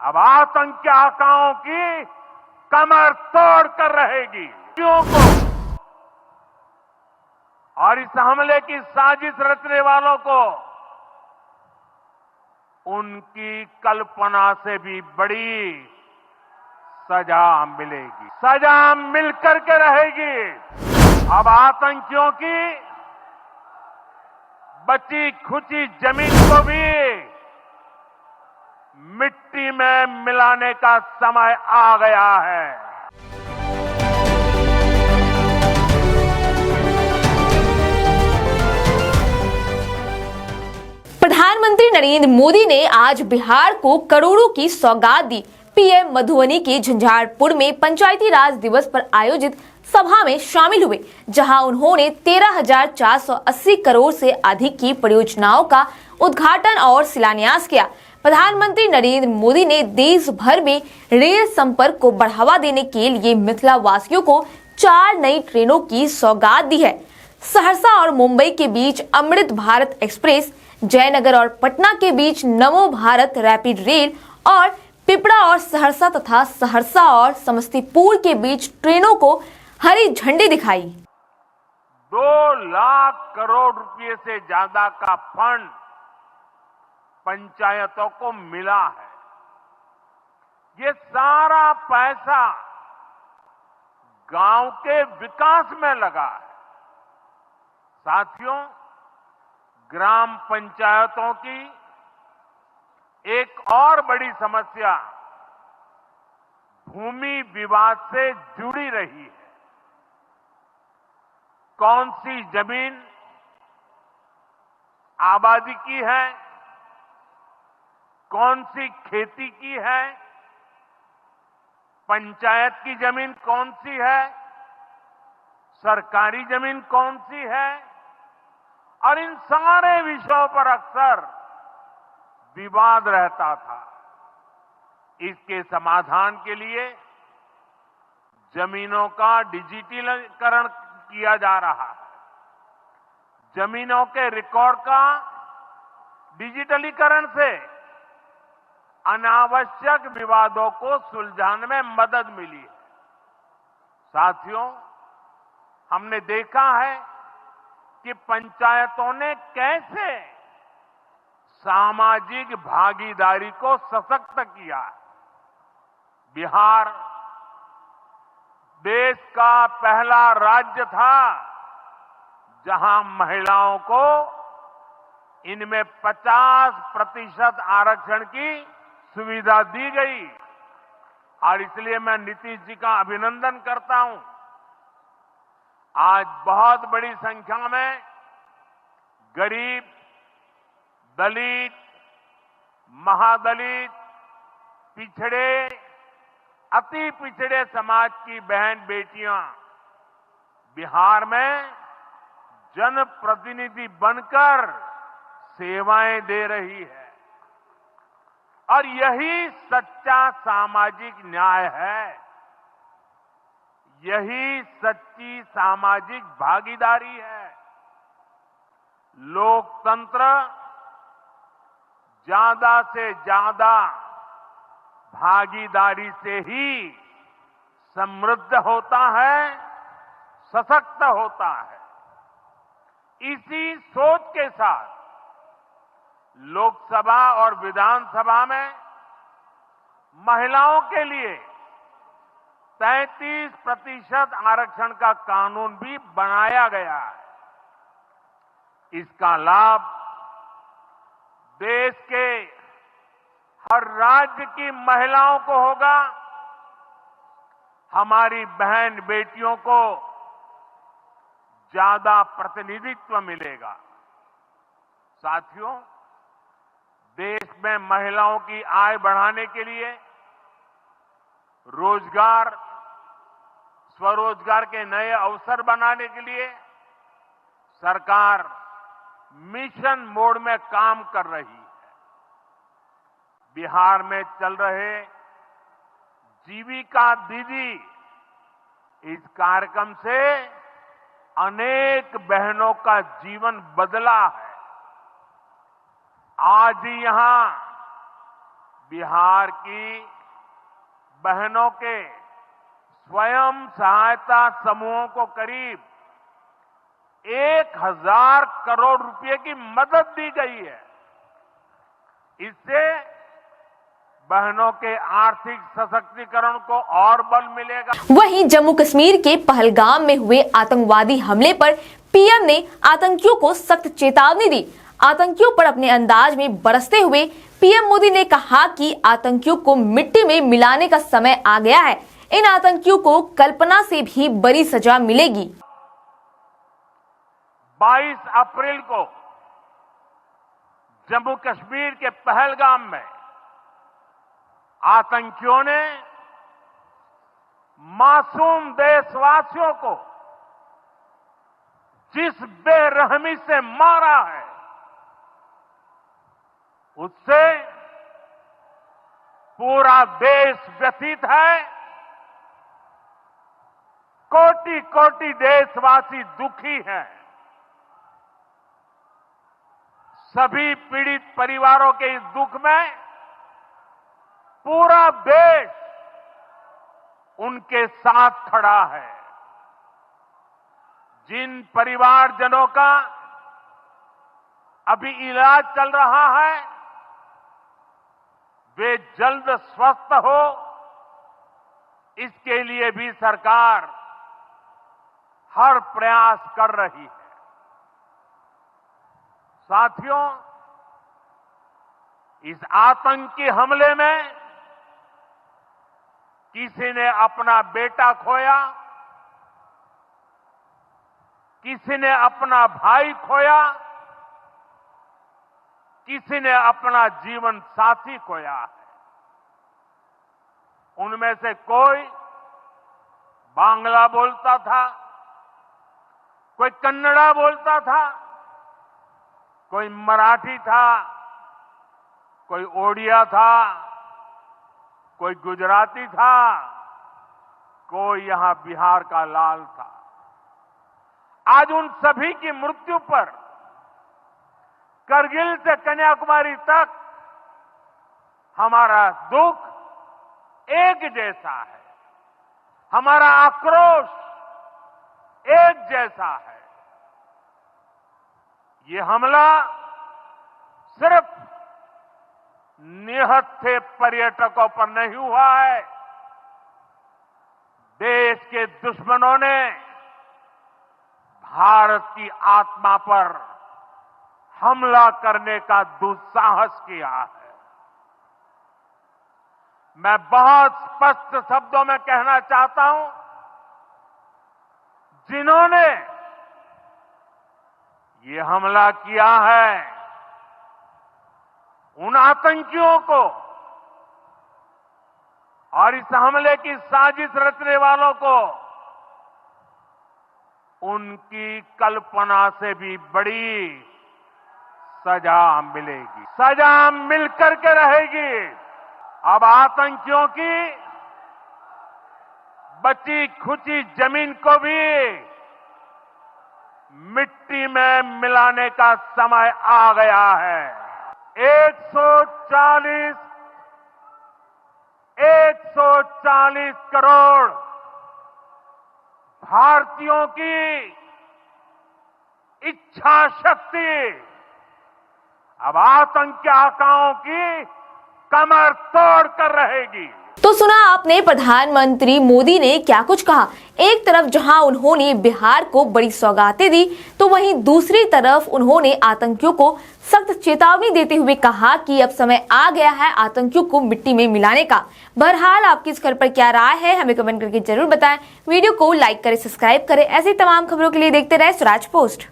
अब आतंक के आकाओं की कमर तोड़ कर रहेगी क्यों को और इस हमले की साजिश रचने वालों को उनकी कल्पना से भी बड़ी सजा मिलेगी, सजा मिलकर के रहेगी। अब आतंकियों की बची खुची जमीन को भी मिट्टी में मिलाने का समय आ गया है। प्रधानमंत्री नरेंद्र मोदी ने आज बिहार को करोड़ों की सौगात दी। पीएम मधुबनी के झंझारपुर में पंचायती राज दिवस पर आयोजित सभा में शामिल हुए, जहां उन्होंने 13,480 करोड़ से अधिक की परियोजनाओं का उद्घाटन और शिलान्यास किया। प्रधानमंत्री नरेंद्र मोदी ने देश भर में रेल संपर्क को बढ़ावा देने के लिए मिथिला वासियों को 4 नई ट्रेनों की सौगात दी है। सहरसा और मुंबई के बीच अमृत भारत एक्सप्रेस, जयनगर और पटना के बीच नमो भारत रैपिड रेल और पिपरा और सहरसा तथा सहरसा और समस्तीपुर के बीच ट्रेनों को हरी झंडी दिखाई। 2 लाख करोड़ रुपए से ज्यादा का फंड पंचायतों को मिला है। ये सारा पैसा गांव के विकास में लगा है। साथियों, ग्राम पंचायतों की एक और बड़ी समस्या भूमि विवाद से जुड़ी रही है। कौन सी जमीन आबादी की है, कौन सी खेती की है, पंचायत की जमीन कौन सी है, सरकारी जमीन कौन सी है, और इन सारे विषयों पर अक्सर विवाद रहता था। इसके समाधान के लिए जमीनों का डिजिटलीकरण किया जा रहा है। जमीनों के रिकॉर्ड का डिजिटलीकरण से अनावश्यक विवादों को सुलझाने में मदद मिली है। साथियों, हमने देखा है कि पंचायतों ने कैसे सामाजिक भागीदारी को सशक्त किया। बिहार देश का पहला राज्य था जहां महिलाओं को इनमें 50% आरक्षण की सुविधा दी गई, और इसलिए मैं नीतीश जी का अभिनंदन करता हूं। आज बहुत बड़ी संख्या में गरीब, दलित, महादलित, पिछड़े, अति पिछड़े समाज की बहन बेटियां बिहार में जनप्रतिनिधि बनकर सेवाएं दे रही है, और यही सच्चा सामाजिक न्याय है, यही सच्ची सामाजिक भागीदारी है। लोकतंत्र ज्यादा से ज्यादा भागीदारी से ही समृद्ध होता है, सशक्त होता है। इसी सोच के साथ लोकसभा और विधानसभा में महिलाओं के लिए 33% आरक्षण का कानून भी बनाया गया है। इसका लाभ देश के हर राज्य की महिलाओं को होगा। हमारी बहन बेटियों को ज्यादा प्रतिनिधित्व मिलेगा। साथियों, देश में महिलाओं की आय बढ़ाने के लिए रोजगार, स्वरोजगार के नए अवसर बनाने के लिए सरकार मिशन मोड में काम कर रही है। बिहार में चल रहे जीविका दीदी इस कार्यक्रम से अनेक बहनों का जीवन बदला है। आज ही यहां बिहार की बहनों के स्वयं सहायता समूहों को करीब 1000 करोड़ रुपए की मदद दी गई है। इससे बहनों के आर्थिक सशक्तिकरण को और बल मिलेगा। वहीं जम्मू कश्मीर के पहलगाम में हुए आतंकवादी हमले पर पीएम ने आतंकियों को सख्त चेतावनी दी। आतंकियों पर अपने अंदाज में बरसते हुए पीएम मोदी ने कहा कि आतंकियों को मिट्टी में मिलाने का समय आ गया है। इन आतंकियों को कल्पना से भी बड़ी सजा मिलेगी। 22 अप्रैल को जम्मू कश्मीर के पहलगाम में आतंकियों ने मासूम देशवासियों को जिस बेरहमी से मारा है, उससे पूरा देश व्यथित है। कोटि कोटि देशवासी दुखी हैं। सभी पीड़ित परिवारों के इस दुख में पूरा देश उनके साथ खड़ा है। जिन परिवारजनों का अभी इलाज चल रहा है, वे जल्द स्वस्थ हो, इसके लिए भी सरकार हर प्रयास कर रही है। साथियों, इस आतंकी हमले में किसी ने अपना बेटा खोया, किसी ने अपना भाई खोया, किसी ने अपना जीवन साथी खोया है। उनमें से कोई बांग्ला बोलता था, कोई कन्नड़ा बोलता था, कोई मराठी था, कोई ओडिया था, कोई गुजराती था, कोई यहां बिहार का लाल था। आज उन सभी की मृत्यु पर करगिल से कन्याकुमारी तक हमारा दुख एक जैसा है, हमारा आक्रोश एक जैसा है। ये हमला सिर्फ निहत्थे पर्यटकों पर नहीं हुआ है। देश के दुश्मनों ने भारत की आत्मा पर हमला करने का दुस्साहस किया है। मैं बहुत स्पष्ट शब्दों में कहना चाहता हूं, जिन्होंने ये हमला किया है, उन आतंकियों को और इस हमले की साजिश रचने वालों को उनकी कल्पना से भी बड़ी सजा मिलेगी। सजा मिलकर के रहेगी। अब आतंकियों की बची खुची जमीन को भी मिट्टी में मिलाने का समय आ गया है। 140 करोड़ भारतीयों की इच्छा शक्ति अब आतंकियों की कमर तोड़ कर रहेगी। तो सुना आपने प्रधानमंत्री मोदी ने क्या कुछ कहा। एक तरफ जहां उन्होंने बिहार को बड़ी सौगातें दी, तो वहीं दूसरी तरफ उन्होंने आतंकियों को सख्त चेतावनी देते हुए कहा कि अब समय आ गया है आतंकियों को मिट्टी में मिलाने का। बहरहाल आपकी इस खबर पर क्या राय है, हमें कमेंट करके जरूर बताएं। वीडियो को लाइक करें, सब्सक्राइब करें। ऐसी तमाम खबरों के लिए देखते रहे स्वराज पोस्ट।